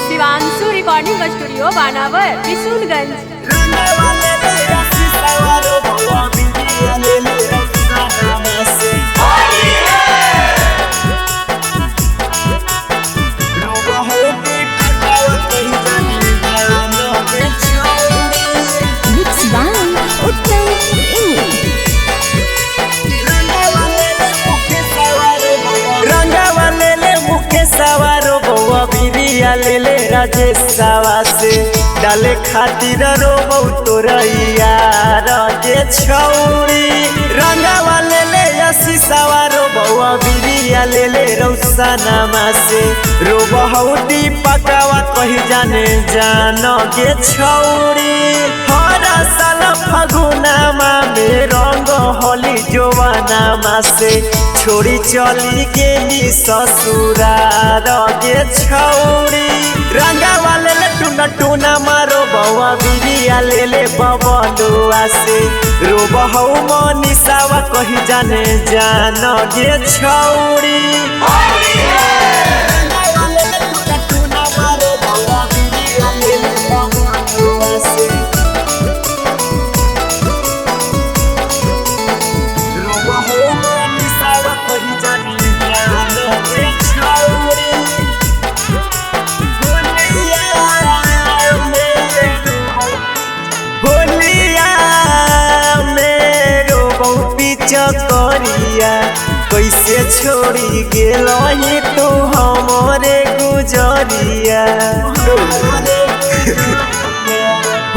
Shivanshu recording studio बानावर विशुलगंज। ले ले राजेशवा से डाले खातिर रो तोरैया राजे छौरी रंगवा ले ले शीशवा रो बउआ बिरिया ले ले रौसनमा से रो बहुदी पकावा कही जाने जानो के छौरी हर साल फगुनमा में रंग होली जोवनमा से छोड़ी चली गेली ससुरार गे छौरी रंगवा ले ले टूना टूना मारो बउआ बिरिया ले ले बबलुआ से रो बहु मनीषावा कही जाने जानो गे छौरी चकरिया कैसे छोड़ी गेलही तू हमरे गुजरिया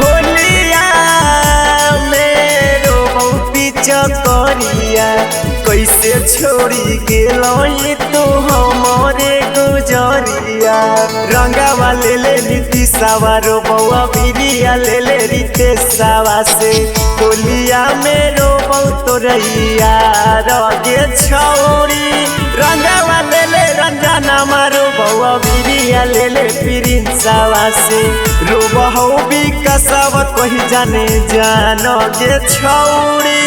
होलिया मेरो चकरिया कैसे छोड़ी गेलही तू हमरे गुजरिया रंगवा ले ले नीतीशवा रो बउआ बिरिया ले ले रितेशवा से होलिया मेरो तोरैया गे छौरी रंगवा ले ले रंजना मारो बउआ बिरिया ले ले प्रिंसवा से रो बहु विकासवा कही जाने जानो गे छौरी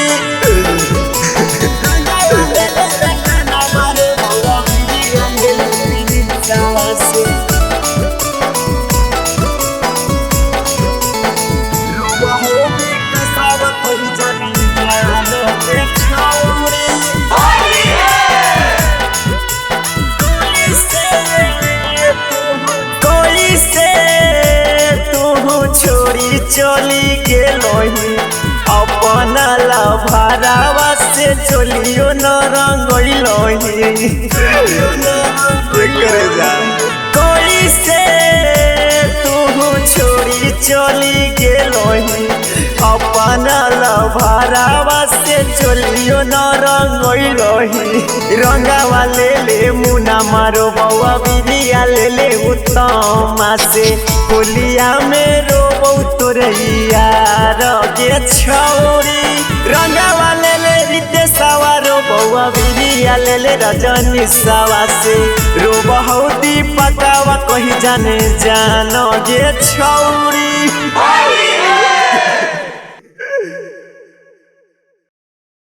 छोड़ी चली गेलही अपना लभारावा से चलियो न रंगइलही कोई से तू छोड़ी चली गेलही अपना लभारावा से चलियो न रंगइलही रंगवा ले ले मुना मारो बउआ बिरिया ले ले उत्तमा से होलिया मेरो तोरैया गे छौरी रंगवा ले ले रितेशवा रो बउआ बिरिया ले ले रजनीशवा से रो बहुदी पकावा कही जाने जानो गे छौरी।